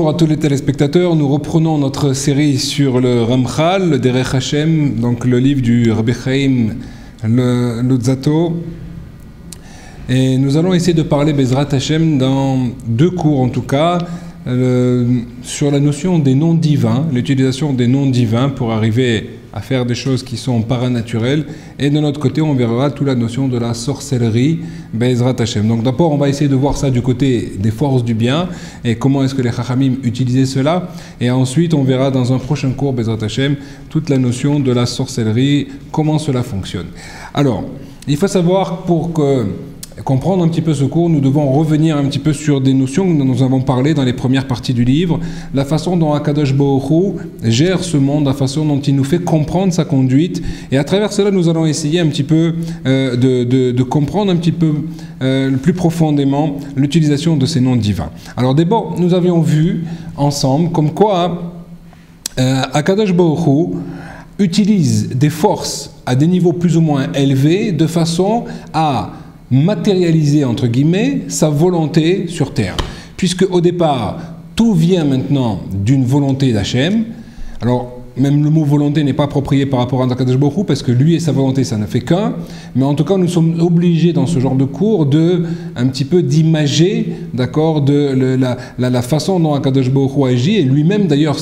Bonjour à tous les téléspectateurs, nous reprenons notre série sur le Ramchal, le Derech Hashem, donc le livre du Rabbi Chaim Luzzatto. Et nous allons essayer de parler Bezrat Hashem dans deux cours en tout cas, sur la notion des noms divins, l'utilisation des noms divins pour arriver à faire des choses qui sont paranaturelles, et de notre côté on verra toute la notion de la sorcellerie Bezrat Hashem. Donc d'abord on va essayer de voir ça du côté des forces du bien et comment est-ce que les Chachamim utilisaient cela, et ensuite on verra dans un prochain cours Bezrat Hashem toute la notion de la sorcellerie, comment cela fonctionne. Alors il faut savoir, pour comprendre un petit peu ce cours, nous devons revenir un petit peu sur des notions dont nous avons parlé dans les premières parties du livre, la façon dont Akadosh Baruch Hu gère ce monde, la façon dont il nous fait comprendre sa conduite, et à travers cela nous allons essayer un petit peu de comprendre un petit peu plus profondément l'utilisation de ces noms divins. Alors d'abord, nous avions vu ensemble comme quoi Akadosh Baruch Hu utilise des forces à des niveaux plus ou moins élevés de façon à matérialiser, entre guillemets, sa volonté sur terre. Puisque au départ, tout vient maintenant d'une volonté d'Hachem. Alors, même le mot volonté n'est pas approprié par rapport à Akadosh Baruch Hu, parce que lui et sa volonté, ça ne fait qu'un. Mais en tout cas, nous sommes obligés dans ce genre de cours un petit peu d'imager, d'accord, la façon dont Akadosh Baruch Hu agit, et lui-même d'ailleurs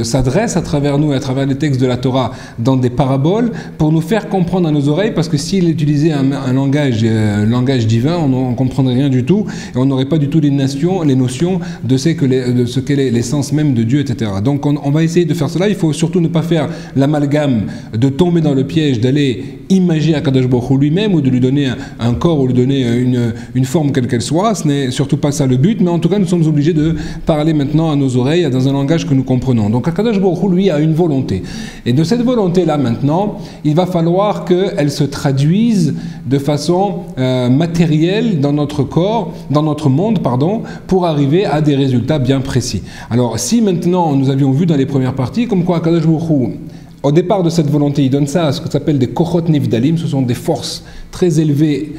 s'adresse à travers nous et à travers les textes de la Torah dans des paraboles pour nous faire comprendre à nos oreilles, parce que s'il utilisait un langage divin, on ne comprendrait rien du tout, et on n'aurait pas du tout les notions de ce qu'est l'essence même de Dieu, etc. Donc on va essayer de faire cela. Il faut surtout ne pas faire l'amalgame de tomber dans le piège d'aller imager Akadosh Baruch Hu lui-même, ou de lui donner un corps, ou lui donner une forme quelle qu'elle soit. Ce n'est surtout pas ça le but, mais en tout cas nous sommes obligés de parler maintenant à nos oreilles dans un langage que nous comprenons. Donc Akadosh Baruch Hu, lui, a une volonté, et de cette volonté-là maintenant, il va falloir qu'elle se traduise de façon matérielle dans notre corps, dans notre monde, pardon, pour arriver à des résultats bien précis. Alors si maintenant, nous avions vu dans les premières parties comme quoi Akadosh Baruch Hu, au départ de cette volonté, il donne ça à ce que s'appelle des kochot nivdalim, ce sont des forces très élevées,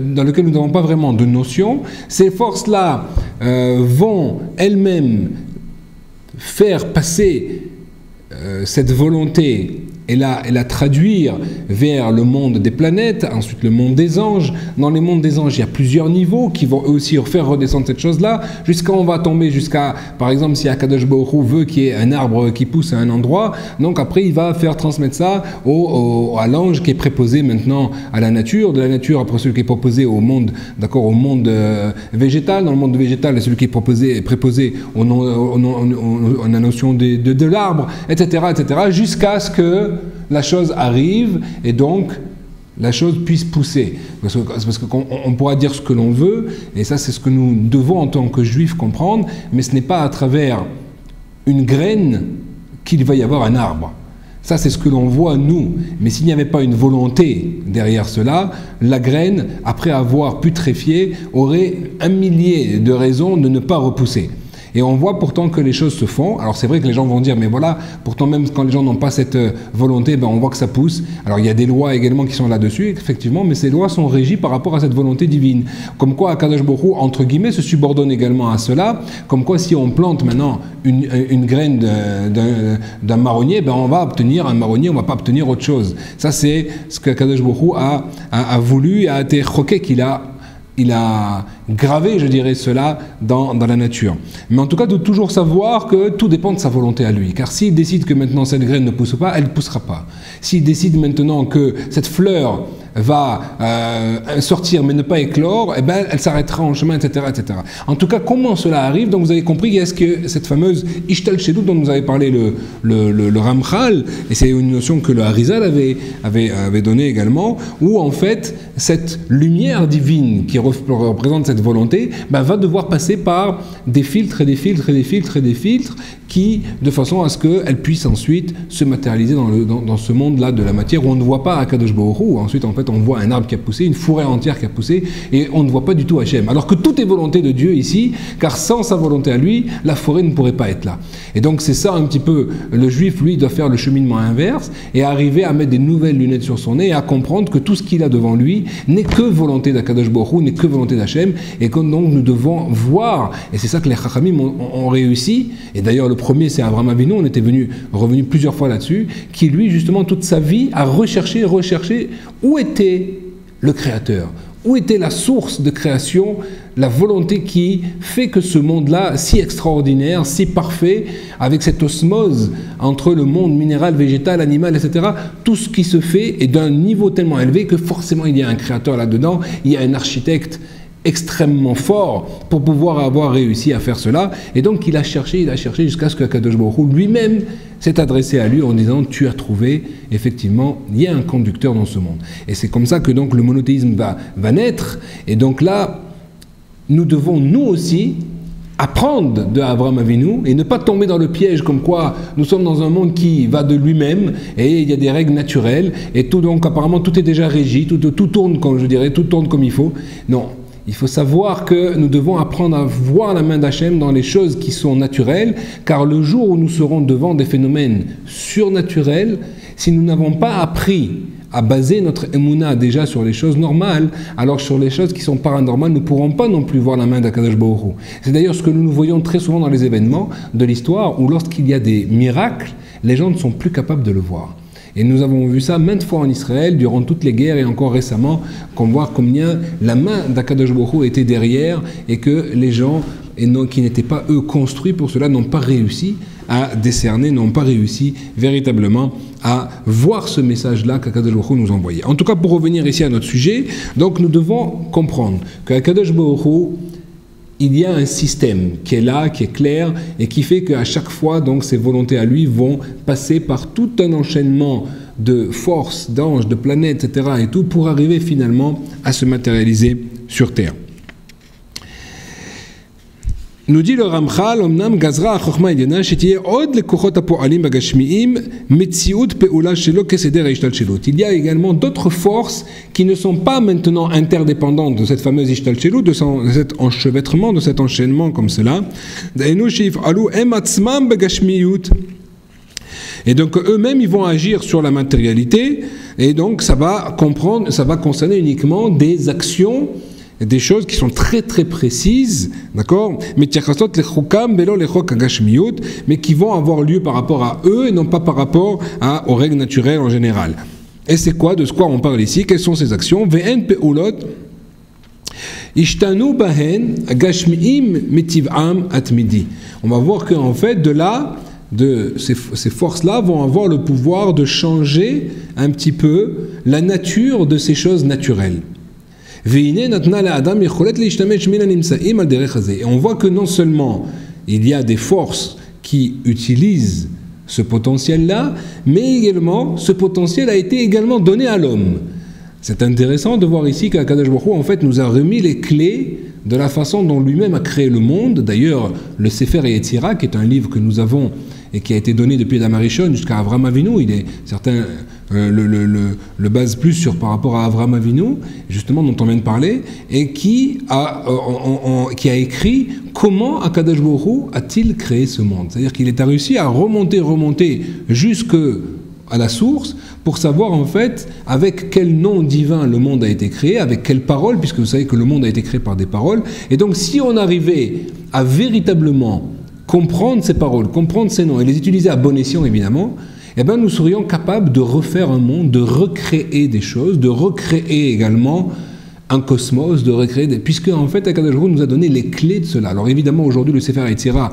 dans lesquelles nous n'avons pas vraiment de notion. Ces forces-là vont elles-mêmes faire passer cette volonté et la traduire vers le monde des planètes, ensuite le monde des anges. Dans les mondes des anges, il y a plusieurs niveaux qui vont aussi faire redescendre cette chose-là, jusqu'à on va tomber jusqu'à, par exemple, si Akadosh Baruch Hu veut qu'il y ait un arbre qui pousse à un endroit, donc après il va faire transmettre ça à l'ange qui est préposé maintenant à la nature, de la nature après celui qui est préposé au monde, d'accord, au monde végétal, dans le monde végétal celui qui est préposé à la notion de l'arbre, etc., jusqu'à ce que la chose arrive et donc la chose puisse pousser. Parce qu'on pourra dire ce que l'on veut, et ça c'est ce que nous devons en tant que juifs comprendre, mais ce n'est pas à travers une graine qu'il va y avoir un arbre. Ça c'est ce que l'on voit nous, mais s'il n'y avait pas une volonté derrière cela, la graine, après avoir putréfié, aurait un millier de raisons de ne pas repousser. Et on voit pourtant que les choses se font. Alors c'est vrai que les gens vont dire, mais voilà, pourtant même quand les gens n'ont pas cette volonté, on voit que ça pousse. Alors il y a des lois également qui sont là-dessus, effectivement, mais ces lois sont régies par rapport à cette volonté divine. Comme quoi Akadosh Baruch Hu, entre guillemets, se subordonne également à cela. Comme quoi si on plante maintenant une graine d'un marronnier, on va obtenir un marronnier, on ne va pas obtenir autre chose. Ça c'est ce que Akadosh Baruch Hu a voulu, a été choqué, il a gravé, je dirais, cela dans la nature. Mais en tout cas, de toujours savoir que tout dépend de sa volonté à lui. Car s'il décide que maintenant cette graine ne pousse pas, elle ne poussera pas. S'il décide maintenant que cette fleur va sortir mais ne pas éclore, elle s'arrêtera en chemin, etc., etc. En tout cas, comment cela arrive? Donc vous avez compris, il y a cette fameuse Ishtal Shedut dont nous avait parlé le Ramchal, et c'est une notion que le Harizal avait donnée également, où en fait cette lumière divine qui représente cette volonté va devoir passer par des filtres et des filtres et des filtres et des filtres de façon à ce qu'elle puisse ensuite se matérialiser dans ce monde-là de la matière où on ne voit pas Akadosh Baruch Hu. Ensuite, en fait, on voit un arbre qui a poussé, une forêt entière qui a poussé, et on ne voit pas du tout Hachem. Alors que tout est volonté de Dieu ici, car sans sa volonté à lui, la forêt ne pourrait pas être là. Et donc, c'est ça un petit peu, le juif, lui, doit faire le cheminement inverse et arriver à mettre des nouvelles lunettes sur son nez et à comprendre que tout ce qu'il a devant lui n'est que volonté d'Akadosh Baruch Hu, n'est que volonté d'Hachem, et que donc nous devons voir, et c'est ça que les Chachamim ont réussi, et d'ailleurs le premier c'est Avraham Avinu, on était revenu plusieurs fois là-dessus, qui lui justement toute sa vie a recherché où était le Créateur, où était la source de création, la volonté qui fait que ce monde-là, si extraordinaire, si parfait, avec cette osmose entre le monde minéral, végétal, animal, etc., tout ce qui se fait est d'un niveau tellement élevé que forcément il y a un créateur là-dedans, il y a un architecte extrêmement fort pour pouvoir avoir réussi à faire cela. Et donc il a cherché jusqu'à ce que Kadosh Baruch Hu lui-même s'est adressé à lui en disant: tu as trouvé, effectivement, il y a un conducteur dans ce monde. Et c'est comme ça que donc le monothéisme va naître. Et donc là, nous devons nous aussi apprendre de Avraham Avinu et ne pas tomber dans le piège comme quoi nous sommes dans un monde qui va de lui-même et il y a des règles naturelles et tout, donc apparemment tout est déjà régi, tout tourne comme je dirais, tout tourne comme il faut. Non. Il faut savoir que nous devons apprendre à voir la main d'Hachem dans les choses qui sont naturelles, car le jour où nous serons devant des phénomènes surnaturels, si nous n'avons pas appris à baser notre émouna déjà sur les choses normales, alors sur les choses qui sont paranormales, nous ne pourrons pas non plus voir la main d'Akadosh Baruch Hu. C'est d'ailleurs ce que nous voyons très souvent dans les événements de l'histoire, où lorsqu'il y a des miracles, les gens ne sont plus capables de le voir. Et nous avons vu ça maintes fois en Israël, durant toutes les guerres et encore récemment, qu'on voit combien la main d'Akadosh Baruch Hu était derrière et que les gens qui n'étaient pas eux construits pour cela n'ont pas réussi à décerner, n'ont pas réussi véritablement à voir ce message-là qu'Akadosh Baruch Hu nous envoyait. En tout cas, pour revenir ici à notre sujet, donc nous devons comprendre qu'Akadosh Baruch Hu, il y a un système qui est là, qui est clair, et qui fait qu'à chaque fois, donc, ses volontés à lui vont passer par tout un enchaînement de forces, d'anges, de planètes, etc., et tout, pour arriver finalement à se matérialiser sur Terre. Nous dit le Ramchal, Omnam Gazra Chochma Eliana, Shetiye Od le Kochot Apoalim Bagashmiim, Metziut Peula Shelo Keseder Ishtalchelut. Il y a également d'autres forces qui ne sont pas maintenant interdépendantes de cette fameuse Ishtalchelut, de cet enchevêtrement, de cet enchaînement comme cela. Dainu Shif Alu Ematzmam Bagashmiyut. Et donc eux-mêmes, ils vont agir sur la matérialité, et donc ça va concerner uniquement des actions, des choses qui sont très très précises, d'accord, mais qui vont avoir lieu par rapport à eux et non pas par rapport aux règles naturelles en général. Et c'est quoi, de quoi on parle ici? Quelles sont ces actions? On va voir qu'en fait, ces forces-là vont avoir le pouvoir de changer un petit peu la nature de ces choses naturelles. Et on voit que non seulement il y a des forces qui utilisent ce potentiel-là, mais également ce potentiel a été également donné à l'homme. C'est intéressant de voir ici qu'Akadosh Baruch Hu en fait nous a remis les clés de la façon dont lui-même a créé le monde. D'ailleurs, le Sefer Yetzira, qui est un livre que nous avons et qui a été donné depuis Adam Arishon jusqu'à Avraham Avinu, certains le basent plus par rapport à Avraham Avinu, justement dont on vient de parler, et qui a écrit comment Akadosh Baruch Hu a-t-il créé ce monde. C'est-à-dire qu'il a réussi à remonter jusque à la source pour savoir en fait avec quel nom divin le monde a été créé, avec quelles paroles, puisque vous savez que le monde a été créé par des paroles. Et donc si on arrivait à véritablement comprendre ces paroles, comprendre ces noms et les utiliser à bon escient évidemment, eh bien nous serions capables de refaire un monde, de recréer des choses, de recréer également un cosmos, de recréer puisque en fait Akadosh Baruch Hu nous a donné les clés de cela. Alors évidemment aujourd'hui le Sefer Yetzira,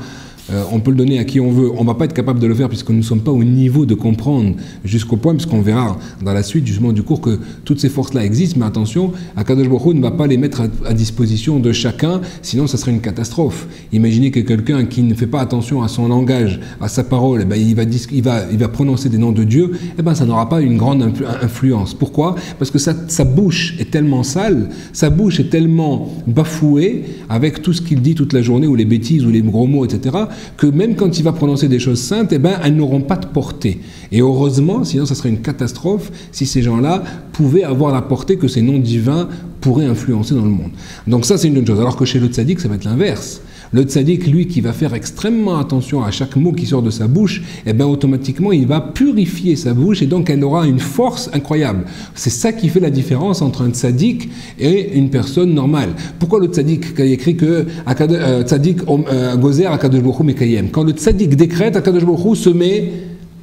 on peut le donner à qui on veut, on ne va pas être capable de le faire puisque nous ne sommes pas au niveau de comprendre jusqu'au point, puisqu'on verra dans la suite justement du cours que toutes ces forces-là existent, mais attention, Akadosh Baruch Hu ne va pas les mettre à disposition de chacun, sinon ça serait une catastrophe. Imaginez que quelqu'un qui ne fait pas attention à son langage, à sa parole, il va prononcer des noms de Dieu, ça n'aura pas une grande influence. Pourquoi? Parce que sa bouche est tellement sale, sa bouche est tellement bafouée avec tout ce qu'il dit toute la journée, ou les bêtises, ou les gros mots, etc., que même quand il va prononcer des choses saintes, eh ben, elles n'auront pas de portée. Et heureusement, sinon ça serait une catastrophe si ces gens-là pouvaient avoir la portée que ces noms divins pourraient influencer dans le monde. Donc ça, c'est une bonne chose. Alors que chez le tzaddik, ça va être l'inverse. Le tzaddik, lui, qui va faire extrêmement attention à chaque mot qui sort de sa bouche, eh bien, automatiquement, il va purifier sa bouche et donc elle aura une force incroyable. C'est ça qui fait la différence entre un tzaddik et une personne normale. Pourquoi le tzaddik, quand il écrit que tzaddik gozer akadosh baruch hu mekayem, quand le tzaddik décrète, akadosh baruch hu se met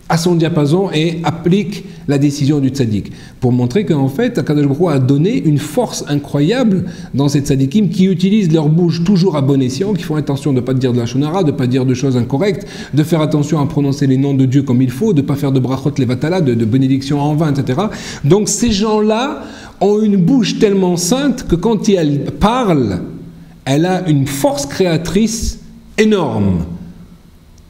à son diapason et applique la décision du tzaddik. Pour montrer qu'en fait, Akadosh Baruch Hu a donné une force incroyable dans ces tzaddikim qui utilisent leur bouche toujours à bon escient, qui font attention de ne pas dire de la shonara, de ne pas dire de choses incorrectes, de faire attention à prononcer les noms de Dieu comme il faut, de ne pas faire de brachot levatala, de bénédictions en vain, etc. Donc ces gens-là ont une bouche tellement sainte que quand elle parle, elle a une force créatrice énorme.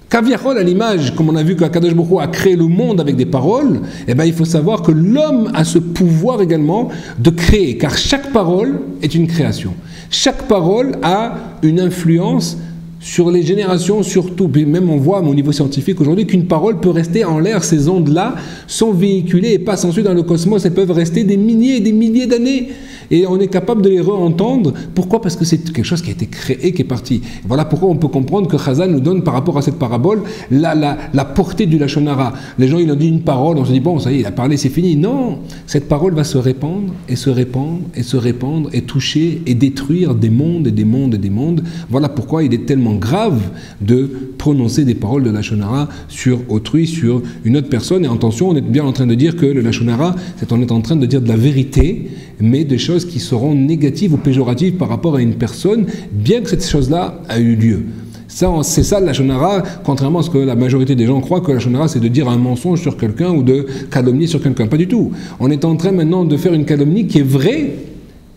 Kaviachol, à l'image, comme on a vu qu'Akadosh Baruch Hu a créé le monde avec des paroles, eh ben, il faut savoir que l'homme a ce pouvoir également de créer, car chaque parole est une création. Chaque parole a une influence sur les générations, surtout. Puis même on voit au niveau scientifique aujourd'hui qu'une parole peut rester en l'air, ces ondes-là sont véhiculées et passent ensuite dans le cosmos, elles peuvent rester des milliers et des milliers d'années. Et on est capable de les re-entendre. Pourquoi? Parce que c'est quelque chose qui a été créé, qui est parti. Voilà pourquoi on peut comprendre que Chazal nous donne par rapport à cette parabole la portée du Lachon Hara. Les gens, ils ont dit une parole, on se dit bon, ça y est, il a parlé, c'est fini. Non, cette parole va se répandre et se répandre et se répandre et toucher et détruire des mondes et des mondes et des mondes. Voilà pourquoi il est tellement grave de prononcer des paroles de Lachon Hara sur autrui, sur une autre personne. Et attention, on est bien en train de dire que le Lachon Hara, c'est on est en train de dire de la vérité, mais des choses qui seront négatives ou péjoratives par rapport à une personne, bien que cette chose-là a eu lieu. C'est ça la Lachon Hara, contrairement à ce que la majorité des gens croient que la Lachon Hara c'est de dire un mensonge sur quelqu'un ou de calomnier sur quelqu'un. Pas du tout. On est en train maintenant de faire une calomnie qui est vraie,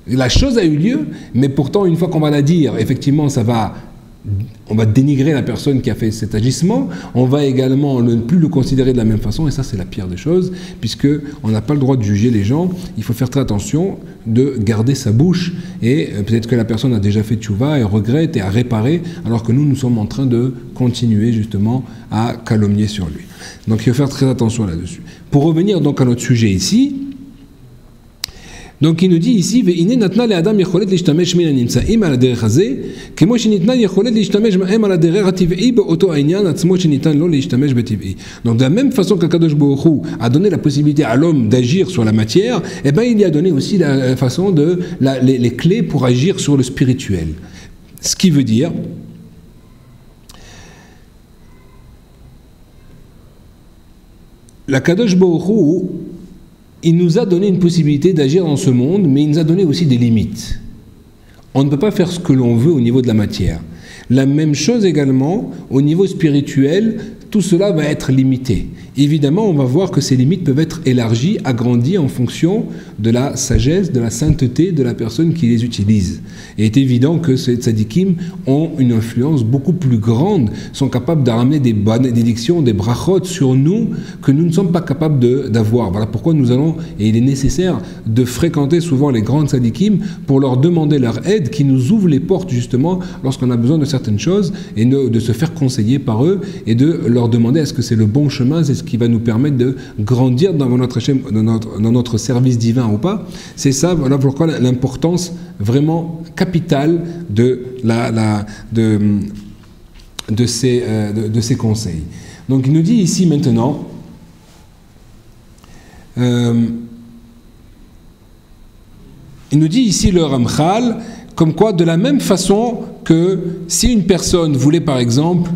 la chose a eu lieu, mais pourtant une fois qu'on va la dire, effectivement on va dénigrer la personne qui a fait cet agissement, on va également ne plus le considérer de la même façon, et ça c'est la pire des choses, puisque on n'a pas le droit de juger les gens, il faut faire très attention de garder sa bouche, et peut-être que la personne a déjà fait tchouva et regrette et a réparé, alors que nous sommes en train de continuer justement à calomnier sur lui. Donc il faut faire très attention là-dessus. Pour revenir donc à notre sujet ici, donc il nous dit ici, donc de la même façon qu'Akadosh Baruch Hu a donné la possibilité à l'homme d'agir sur la matière, eh ben il lui a donné aussi la façon les clés pour agir sur le spirituel. Ce qui veut dire l'Akadosh Baruch Hu, il nous a donné une possibilité d'agir dans ce monde, mais il nous a donné aussi des limites. On ne peut pas faire ce que l'on veut au niveau de la matière. La même chose également, au niveau spirituel, tout cela va être limité. Évidemment, on va voir que ces limites peuvent être élargies, agrandies en fonction de la sagesse, de la sainteté de la personne qui les utilise. Et il est évident que ces tzadikim ont une influence beaucoup plus grande, sont capables de ramener des bénédictions, des brachot sur nous que nous ne sommes pas capables d'avoir. Voilà pourquoi nous allons, et il est nécessaire de fréquenter souvent les grands tzadikim pour leur demander leur aide, qui nous ouvre les portes justement lorsqu'on a besoin de certaines choses, et de se faire conseiller par eux, et de leur demander est-ce que c'est le bon chemin, c'est ce qui va nous permettre de grandir dans notre service divin ou pas. C'est ça, voilà pourquoi l'importance vraiment capitale de ces conseils. Donc il nous dit ici maintenant, il nous dit ici le Ramchal, comme quoi de la même façon que si une personne voulait par exemple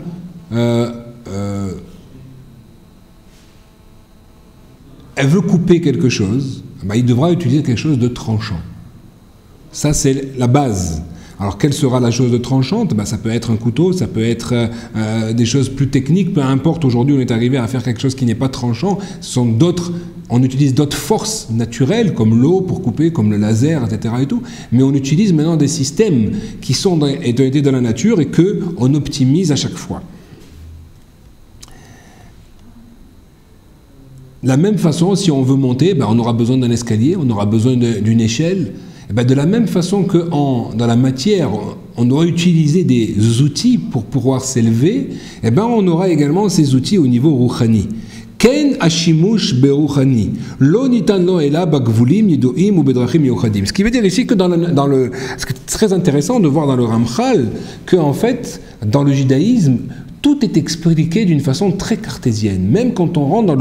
elle veut couper quelque chose, ben il devra utiliser quelque chose de tranchant. Ça, c'est la base. Alors, quelle sera la chose de tranchante? Ben, ça peut être un couteau, ça peut être des choses plus techniques, peu importe. Aujourd'hui, on est arrivé à faire quelque chose qui n'est pas tranchant. Ce sont on utilise d'autres forces naturelles, comme l'eau pour couper, comme le laser, etc. et tout. Mais on utilise maintenant des systèmes qui ont été dans la nature et qu'on optimise à chaque fois. De la même façon, si on veut monter, ben on aura besoin d'un escalier, on aura besoin d'une échelle. Et bien, de la même façon que dans la matière, on doit utiliser des outils pour pouvoir s'élever, et ben on aura également ces outils au niveau rouhani. Ken ashimush beruchani, lo nitan lo ela bagvulim yiduim ou bedrachim yuchadim. Ce qui veut dire ici que c'est très intéressant de voir dans le Ramchal que en fait, dans le judaïsme, tout est expliqué d'une façon très cartésienne. Même quand on rentre dans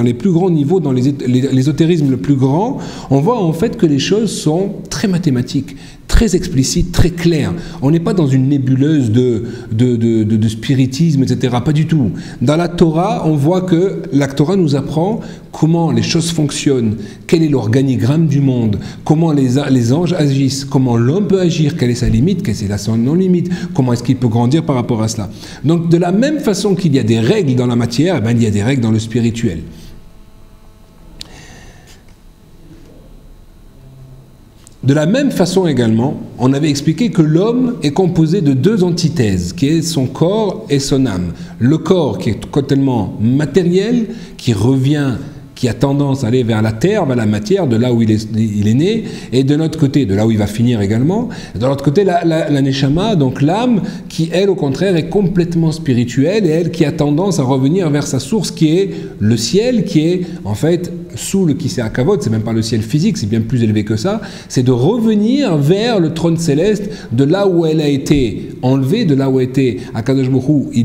les plus grands niveaux, dans l'ésotérisme le plus grand, on voit en fait que les choses sont très mathématiques, très explicites, très claires. On n'est pas dans une nébuleuse de spiritisme, etc. Pas du tout. Dans la Torah, on voit que la Torah nous apprend comment les choses fonctionnent, quel est l'organigramme du monde, comment les anges agissent, comment l'homme peut agir, quelle est sa limite, quelle est son non-limite, comment est-ce qu'il peut grandir par rapport à cela. Donc de la même façon qu'il y a des règles dans la matière, eh bien, il y a des règles dans le spirituel. De la même façon également, on avait expliqué que l'homme est composé de deux antithèses, qui est son corps et son âme. Le corps qui est totalement matériel, qui revient, qui a tendance à aller vers la terre, vers la matière, de là où il est né, et de l'autre côté, de là où il va finir également, de l'autre côté, la neshama, donc l'âme, qui elle, au contraire, est complètement spirituelle, et elle qui a tendance à revenir vers sa source, qui est le ciel, qui est en fait sous le Kisei HaKavod, c'est même pas le ciel physique, c'est bien plus élevé que ça, c'est de revenir vers le trône céleste, de là où elle a été enlevée, de là où a été Akadosh Baruch Hu,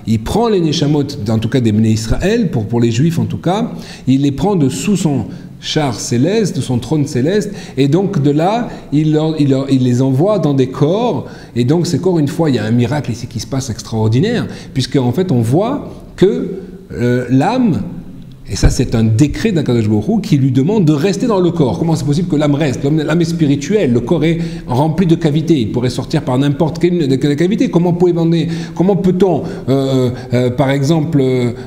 il prend les neshamot, en tout cas des Bnei Israël, pour les juifs en tout cas, il les prend de sous son char céleste, de son trône céleste, et donc de là, il les envoie dans des corps, et donc ces corps, une fois, il y a un miracle ici qui se passe extraordinaire, puisque en fait on voit que l'âme, et ça, c'est un décret d'Akadosh Baruch Hu qui lui demande de rester dans le corps. Comment c'est possible que l'âme reste? L'âme est spirituelle, le corps est rempli de cavités. Il pourrait sortir par n'importe quelle cavité. Comment peut-on, par exemple,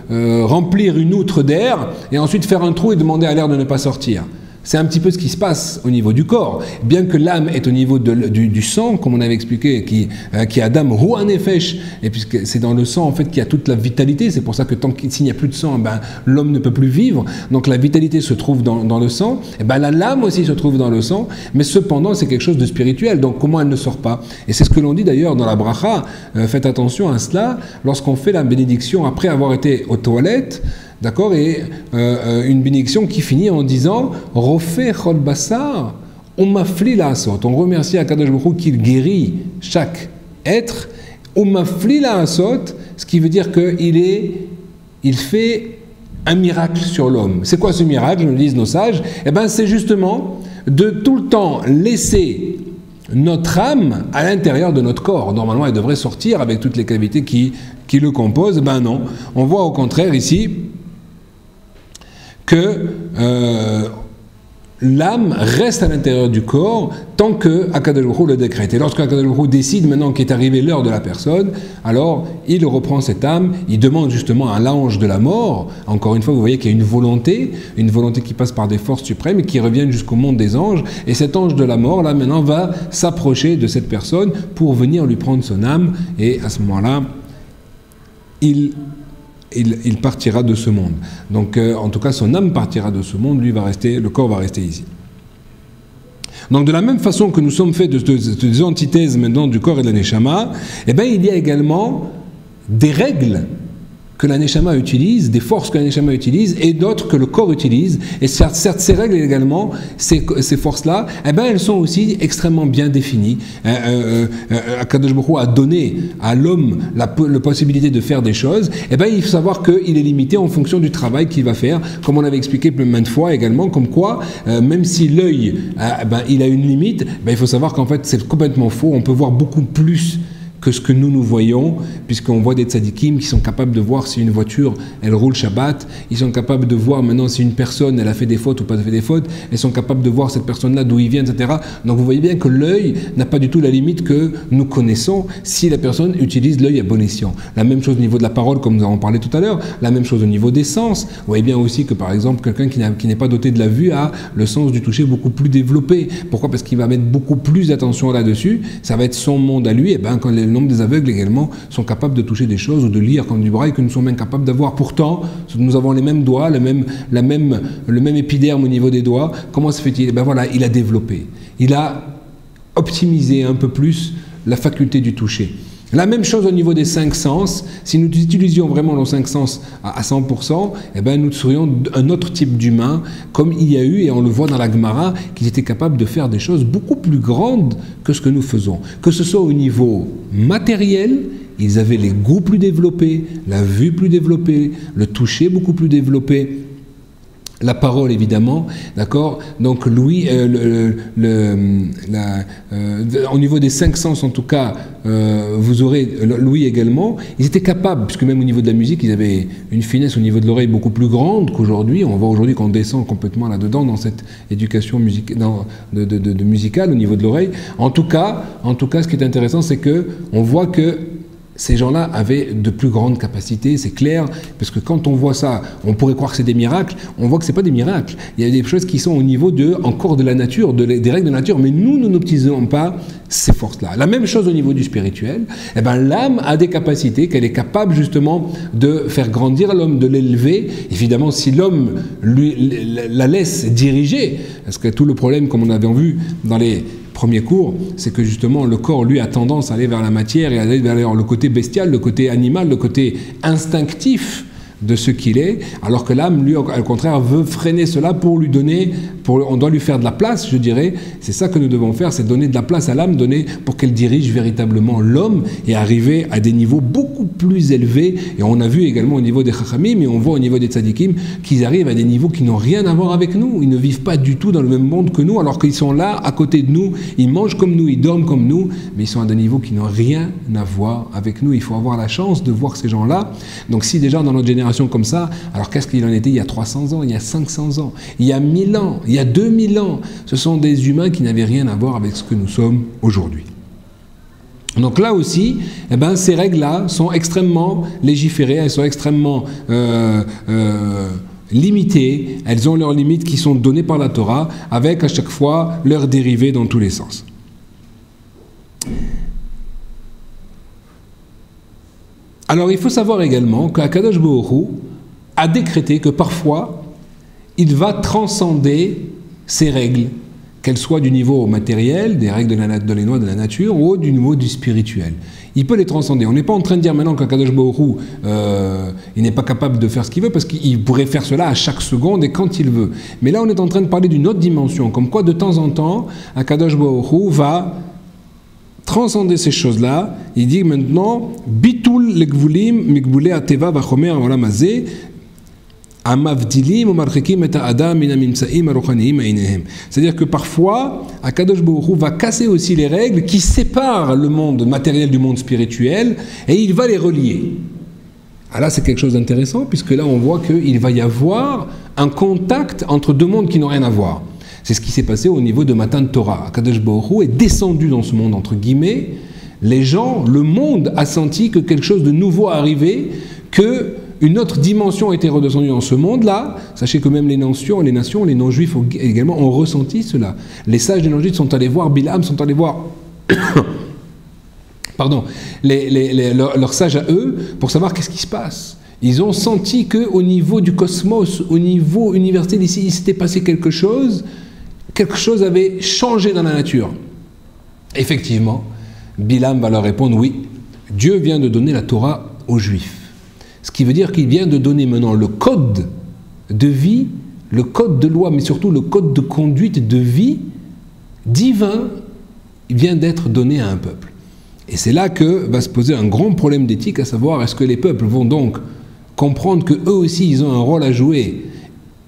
remplir une outre d'air et ensuite faire un trou et demander à l'air de ne pas sortir? C'est un petit peu ce qui se passe au niveau du corps. Bien que l'âme est au niveau du sang, comme on avait expliqué, qui est Adam Hu Nefesh, et puisque c'est dans le sang en fait qu'il y a toute la vitalité, c'est pour ça que s'il n'y a plus de sang, ben, l'homme ne peut plus vivre. Donc la vitalité se trouve dans le sang, et ben, l'âme aussi se trouve dans le sang, mais cependant c'est quelque chose de spirituel. Donc comment elle ne sort pas? Et c'est ce que l'on dit d'ailleurs dans la bracha, faites attention à cela, lorsqu'on fait la bénédiction après avoir été aux toilettes. D'accord, et une bénédiction qui finit en disant « Rofeh chol basar, on mafli la asot ». On remercie Akadosh Baruch Hu qu'il guérit chaque être. « On mafli la asot », ce qui veut dire qu'il fait un miracle sur l'homme. C'est quoi ce miracle, nous disent nos sages? Eh bien, c'est justement de tout le temps laisser notre âme à l'intérieur de notre corps. Normalement, elle devrait sortir avec toutes les cavités qui le composent. Ben non, on voit au contraire ici que l'âme reste à l'intérieur du corps tant que Akadosh Baruch Hu le décrète. Et lorsque Akadosh Baruch Hu décide maintenant qu'est arrivée l'heure de la personne, alors il reprend cette âme, il demande justement à l'ange de la mort. Encore une fois, vous voyez qu'il y a une volonté qui passe par des forces suprêmes et qui reviennent jusqu'au monde des anges. Et cet ange de la mort, là maintenant, va s'approcher de cette personne pour venir lui prendre son âme. Et à ce moment-là, il partira de ce monde. Donc, en tout cas, son âme partira de ce monde, le corps va rester ici. Donc, de la même façon que nous sommes faits de deux antithèses maintenant du corps et de la neshama, eh bien, il y a également des règles que la neshama utilise, des forces que la neshama utilise, et d'autres que le corps utilise. Et certes, ces règles également, ces forces-là, eh ben, elles sont aussi extrêmement bien définies. Akadosh Baruch Hu a donné à l'homme la possibilité de faire des choses. Eh ben, il faut savoir qu'il est limité en fonction du travail qu'il va faire, comme on avait expliqué maintes fois également, comme quoi, même si l'œil, il a une limite, il faut savoir qu'en fait, c'est complètement faux. On peut voir beaucoup plus que ce que nous voyons, puisqu'on voit des tzadikim qui sont capables de voir si une voiture, elle roule Shabbat, ils sont capables de voir maintenant si une personne, elle a fait des fautes ou pas fait des fautes, ils sont capables de voir cette personne-là, d'où il vient, etc. Donc vous voyez bien que l'œil n'a pas du tout la limite que nous connaissons si la personne utilise l'œil à bon escient. La même chose au niveau de la parole, comme nous avons parlé tout à l'heure, la même chose au niveau des sens. Vous voyez bien aussi que par exemple, quelqu'un qui n'est pas doté de la vue a le sens du toucher beaucoup plus développé. Pourquoi? Parce qu'il va mettre beaucoup plus d'attention là-dessus, ça va être son monde à lui, et bien quand le nombre des aveugles également sont capables de toucher des choses ou de lire comme du braille que nous sommes incapables d'avoir. Pourtant, nous avons les mêmes doigts, le même épiderme au niveau des doigts. Comment se fait-il? Ben voilà, il a développé. Il a optimisé un peu plus la faculté du toucher. La même chose au niveau des 5 sens. Si nous utilisions vraiment nos 5 sens à 100%, eh ben nous serions un autre type d'humain, comme il y a eu, et on le voit dans la Gemara, qu'ils étaient capables de faire des choses beaucoup plus grandes que ce que nous faisons. Que ce soit au niveau matériel, ils avaient les goûts plus développés, la vue plus développée, le toucher beaucoup plus développé. La parole, évidemment, d'accord. Donc, Louis, au niveau des 5 sens, en tout cas, vous aurez Louis également. Ils étaient capables, puisque même au niveau de la musique, ils avaient une finesse au niveau de l'oreille beaucoup plus grande qu'aujourd'hui. On voit aujourd'hui qu'on descend complètement là-dedans dans cette éducation musicale au niveau de l'oreille. En tout cas, ce qui est intéressant, c'est que on voit que ces gens-là avaient de plus grandes capacités, c'est clair, parce que quand on voit ça, on pourrait croire que c'est des miracles, on voit que ce n'est pas des miracles. Il y a des choses qui sont au niveau encore de la nature, des règles de nature, mais nous n'utilisons pas ces forces-là. La même chose au niveau du spirituel, eh ben, l'âme a des capacités qu'elle est capable justement de faire grandir l'homme, de l'élever. Évidemment, si l'homme la laisse diriger, parce que tout le problème, comme on avait vu dans les premier cours, c'est que justement le corps, lui, a tendance à aller vers la matière et à aller vers le côté bestial, le côté animal, le côté instinctif de ce qu'il est, alors que l'âme, lui, au contraire, veut freiner cela pour lui donner, on doit lui faire de la place, je dirais. C'est ça que nous devons faire, c'est donner de la place à l'âme, pour qu'elle dirige véritablement l'homme et arriver à des niveaux beaucoup plus élevés. Et on a vu également au niveau des chachamim, mais on voit au niveau des tzadikim qu'ils arrivent à des niveaux qui n'ont rien à voir avec nous. Ils ne vivent pas du tout dans le même monde que nous, alors qu'ils sont là, à côté de nous, ils mangent comme nous, ils dorment comme nous, mais ils sont à des niveaux qui n'ont rien à voir avec nous. Il faut avoir la chance de voir ces gens-là. Donc si déjà dans notre génération comme ça, alors qu'est-ce qu'il en était il y a 300 ans, il y a 500 ans, il y a 1000 ans, il y a 2000 ans? Ce sont des humains qui n'avaient rien à voir avec ce que nous sommes aujourd'hui. Donc là aussi, eh ben, ces règles-là sont extrêmement légiférées, elles sont extrêmement limitées, elles ont leurs limites qui sont données par la Torah, avec à chaque fois leurs dérivés dans tous les sens. Alors il faut savoir également qu'Akadosh Baruch Hu a décrété que parfois il va transcender ces règles, qu'elles soient du niveau matériel, des règles de les lois de la nature, ou du niveau du spirituel. Il peut les transcender. On n'est pas en train de dire maintenant qu'Akadosh Baruch Hu il n'est pas capable de faire ce qu'il veut, parce qu'il pourrait faire cela à chaque seconde et quand il veut. Mais là on est en train de parler d'une autre dimension, comme quoi de temps en temps Akadosh Baruch Hu va transcender ces choses-là. Il dit maintenant bitul legvulim migvulei ateva vachomer haolam hazeh amavdilim umarchikim et ha'adam min hamimtsaim haruchaniim einehem. C'est-à-dire que parfois Akadosh Baruch Hu va casser aussi les règles qui séparent le monde matériel du monde spirituel et il va les relier. Alors là c'est quelque chose d'intéressant, puisque là on voit qu'il va y avoir un contact entre deux mondes qui n'ont rien à voir. C'est ce qui s'est passé au niveau de Matan Torah. Akadosh Baruch Hu est descendu dans ce monde, entre guillemets. Les gens, le monde a senti que quelque chose de nouveau arrivait, qu'une autre dimension était redescendue dans ce monde-là. Sachez que même les nations, les non-juifs également ont ressenti cela. Les sages des non-juifs sont allés voir Bilam, sont allés voir pardon, leurs sages à eux, pour savoir qu'est-ce qui se passe. Ils ont senti qu'au niveau du cosmos, au niveau universel ici, il s'était passé quelque chose avait changé dans la nature. Effectivement, Bilam va leur répondre, oui, Dieu vient de donner la Torah aux Juifs. Ce qui veut dire qu'il vient de donner maintenant le code de vie, le code de loi, mais surtout le code de conduite de vie divin, vient d'être donné à un peuple. Et c'est là que va se poser un grand problème d'éthique, à savoir, est-ce que les peuples vont donc comprendre qu'eux aussi ils ont un rôle à jouer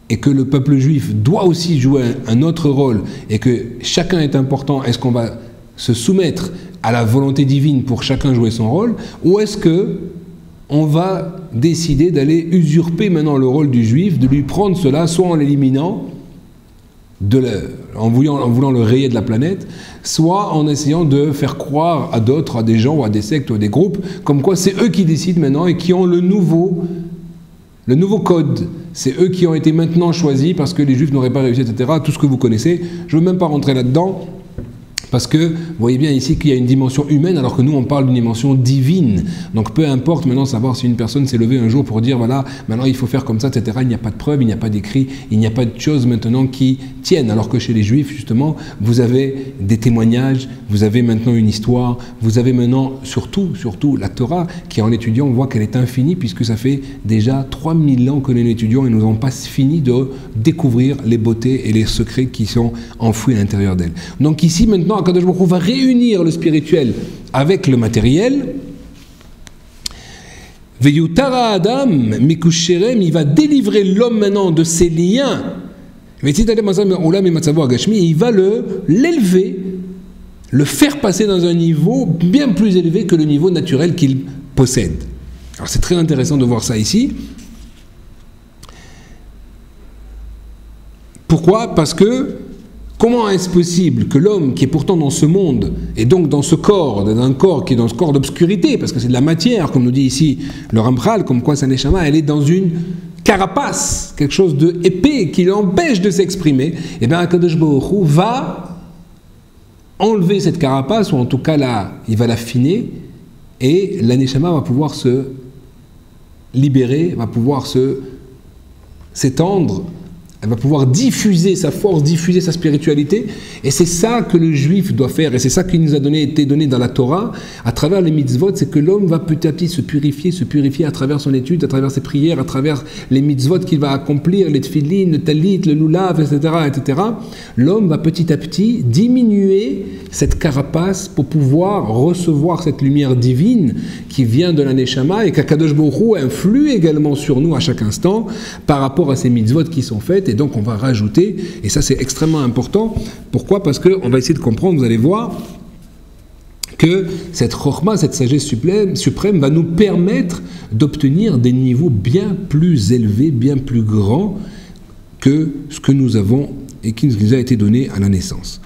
et que le peuple juif doit aussi jouer un autre rôle et que chacun est important, est-ce qu'on va se soumettre à la volonté divine pour chacun jouer son rôle, ou est-ce que on va décider d'aller usurper maintenant le rôle du juif, de lui prendre cela, soit en l'éliminant, en voulant le rayer de la planète, soit en essayant de faire croire à d'autres, à des gens ou à des sectes ou à des groupes, comme quoi c'est eux qui décident maintenant et qui ont le nouveau code. C'est eux qui ont été maintenant choisis parce que les juifs n'auraient pas réussi, etc. Tout ce que vous connaissez. Je ne veux même pas rentrer là-dedans, Parce que vous voyez bien ici qu'il y a une dimension humaine alors que nous on parle d'une dimension divine. Donc peu importe maintenant savoir si une personne s'est levée un jour pour dire voilà, maintenant il faut faire comme ça, etc. Il n'y a pas de preuve, il n'y a pas d'écrit, il n'y a pas de choses maintenant qui tiennent. Alors que chez les Juifs justement, vous avez des témoignages, vous avez maintenant une histoire, vous avez maintenant surtout la Torah qui en étudiant on voit qu'elle est infinie puisque ça fait déjà 3000 ans que nous l'étudions et nous n'avons pas fini de découvrir les beautés et les secrets qui sont enfouis à l'intérieur d'elle. Donc ici maintenant, Akadosh Baruch Hu va réunir le spirituel avec le matériel. Veyutara Adam Mikusherem, il va délivrer l'homme maintenant de ses liens. Il va l'élever, le faire passer dans un niveau bien plus élevé que le niveau naturel qu'il possède. Alors c'est très intéressant de voir ça ici. Pourquoi ? Parce que comment est-ce possible que l'homme qui est pourtant dans ce monde, et donc dans ce corps, dans un corps qui est dans ce corps d'obscurité, parce que c'est de la matière, comme nous dit ici le Ramchal, comme quoi sa neshama, elle est dans une carapace, quelque chose de épais qui l'empêche de s'exprimer, et bien Akadosh Baruch Hu va enlever cette carapace, ou en tout cas il va l'affiner, et la neshama va pouvoir se libérer, va pouvoir s'étendre, elle va pouvoir diffuser sa force, diffuser sa spiritualité, et c'est ça que le juif doit faire, et c'est ça qui nous a été donné dans la Torah, à travers les mitzvot, c'est que l'homme va petit à petit se purifier à travers son étude, à travers ses prières, à travers les mitzvot qu'il va accomplir, les tfilin, le talit, le lulav, etc. L'homme va petit à petit diminuer cette carapace pour pouvoir recevoir cette lumière divine qui vient de la Neshama, et qu'Akadosh Baruch Hu influe également sur nous à chaque instant par rapport à ces mitzvot qui sont faites. Et donc on va rajouter, et ça c'est extrêmement important. Pourquoi ? Parce qu'on va essayer de comprendre, vous allez voir, que cette chokhma, cette sagesse suprême va nous permettre d'obtenir des niveaux bien plus élevés, bien plus grands que ce que nous avons et qui nous a été donné à la naissance.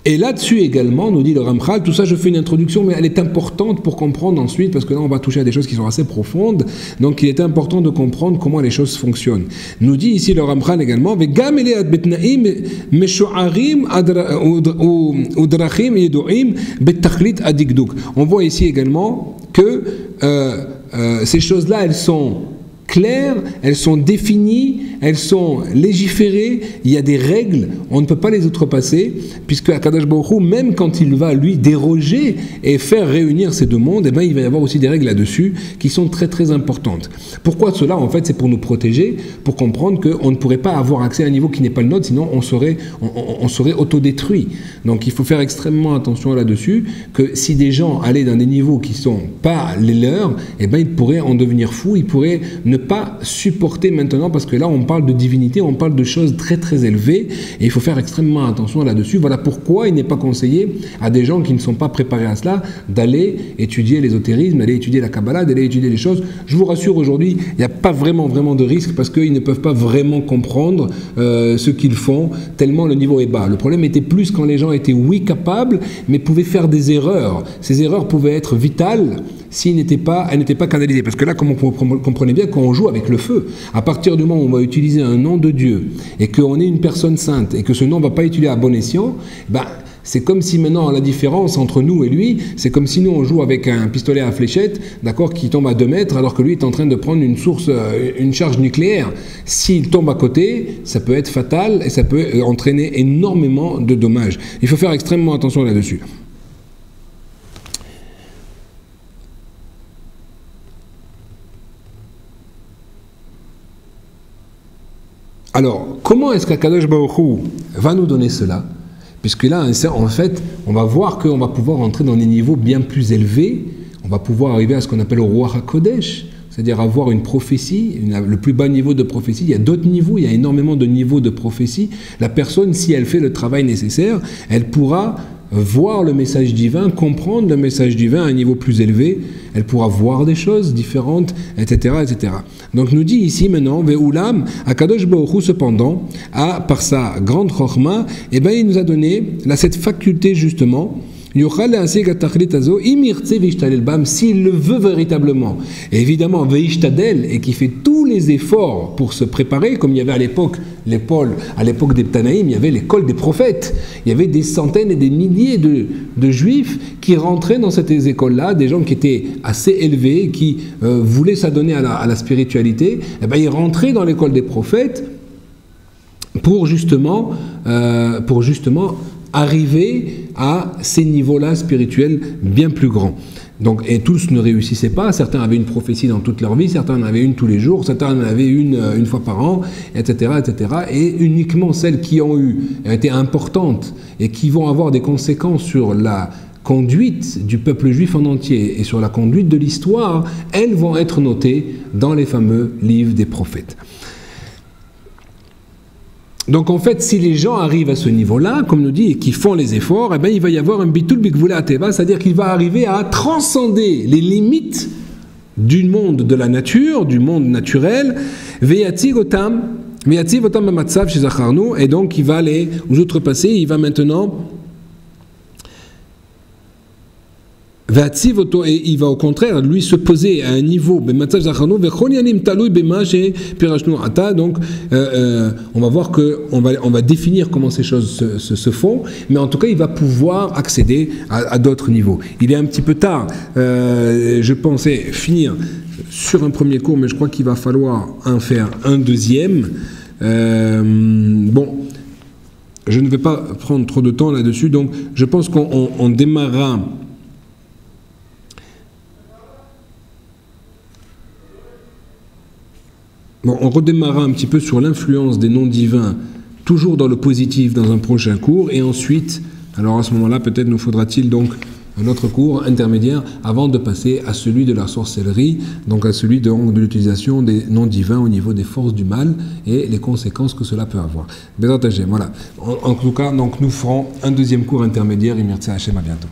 Et là-dessus également, nous dit le Ramchal, tout ça je fais une introduction, mais elle est importante pour comprendre ensuite, parce que là on va toucher à des choses qui sont assez profondes, donc il est important de comprendre comment les choses fonctionnent. Nous dit ici le Ramchal également, on voit ici également que ces choses-là, elles sont claires, elles sont définies, elles sont légiférées, il y a des règles, on ne peut pas les outrepasser, puisque Akadosh Baruch Hu, même quand il va lui déroger et faire réunir ces deux mondes, eh bien, il va y avoir aussi des règles là-dessus qui sont très très importantes. Pourquoi cela ? En fait, c'est pour nous protéger, pour comprendre qu'on ne pourrait pas avoir accès à un niveau qui n'est pas le nôtre, sinon on serait autodétruit. Donc il faut faire extrêmement attention là-dessus, que si des gens allaient dans des niveaux qui ne sont pas les leurs, eh bien, ils pourraient en devenir fous, ils pourraient ne pas supporter maintenant, parce que là on parle de divinité, on parle de choses très très élevées, et il faut faire extrêmement attention là-dessus. Voilà pourquoi il n'est pas conseillé à des gens qui ne sont pas préparés à cela d'aller étudier l'ésotérisme, d'aller étudier la Kabbalah, d'aller étudier les choses. Je vous rassure, aujourd'hui il n'y a pas vraiment de risque, parce qu'ils ne peuvent pas vraiment comprendre ce qu'ils font, tellement le niveau est bas. Le problème était plus quand les gens étaient capables, mais pouvaient faire des erreurs. Ces erreurs pouvaient être vitales si elles n'étaient pas canalisées. Parce que là, comme vous comprenez bien, quand on joue avec le feu, à partir du moment où on va utiliser un nom de Dieu, et qu'on est une personne sainte, et que ce nom ne va pas utiliser à bon escient, c'est comme si maintenant la différence entre nous et lui, c'est comme si nous on joue avec un pistolet à fléchette, d'accord, qui tombe à 2 mètres, alors que lui est en train de prendre une charge nucléaire. S'il tombe à côté, ça peut être fatal, et ça peut entraîner énormément de dommages. Il faut faire extrêmement attention là-dessus. Alors, comment est-ce qu'Akadosh Baruch Hu va nous donner cela ? Puisque là, en fait, on va voir qu'on va pouvoir entrer dans des niveaux bien plus élevés, on va pouvoir arriver à ce qu'on appelle le Ruach HaKodesh, c'est-à-dire avoir une prophétie, le plus bas niveau de prophétie. Il y a d'autres niveaux, il y a énormément de niveaux de prophétie. La personne, si elle fait le travail nécessaire, elle pourra voir le message divin, comprendre le message divin à un niveau plus élevé, elle pourra voir des choses différentes, etc., etc. Donc nous dit ici maintenant, Ve'ulam, Akadosh Baruch Hu cependant, par sa grande chokhma, il nous a donné cette faculté justement s'il le veut véritablement, et évidemment veishtadel, et qui fait tous les efforts pour se préparer, comme il y avait à l'époque des Tanaïm, il y avait l'école des prophètes, il y avait des centaines et des milliers de juifs qui rentraient dans ces écoles-là, des gens qui étaient assez élevés, qui voulaient s'adonner à la spiritualité, et bien ils rentraient dans l'école des prophètes pour justement arriver à ces niveaux-là spirituels bien plus grands. Donc, et tous ne réussissaient pas, certains avaient une prophétie dans toute leur vie, certains en avaient une tous les jours, certains en avaient une fois par an, etc., etc. Et uniquement celles qui ont été importantes et qui vont avoir des conséquences sur la conduite du peuple juif en entier et sur la conduite de l'histoire, elles vont être notées dans les fameux livres des prophètes. Donc en fait, si les gens arrivent à ce niveau-là, comme nous dit, et qui font les efforts, eh bien, il va y avoir un bitul bikvula ateva, c'est-à-dire qu'il va arriver à transcender les limites du monde de la nature, du monde naturel, veyativ otam b'matzav shezacharnu, et donc il va les outrepasser, il va maintenant et il va au contraire lui se poser à un niveau donc on va voir que on va définir comment ces choses se font, mais en tout cas il va pouvoir accéder à d'autres niveaux. Il est un petit peu tard, je pensais finir sur un premier cours, mais je crois qu'il va falloir en faire un deuxième. Bon, je ne vais pas prendre trop de temps là-dessus, donc je pense qu'on démarrera. Bon, on redémarrera un petit peu sur l'influence des noms divins, toujours dans le positif, dans un prochain cours, et ensuite, alors à ce moment-là, peut-être nous faudra-t-il donc un autre cours intermédiaire avant de passer à celui de la sorcellerie, donc à celui de l'utilisation des noms divins au niveau des forces du mal et les conséquences que cela peut avoir. Voilà. En tout cas, donc nous ferons un deuxième cours intermédiaire, et merci Hachem, à bientôt.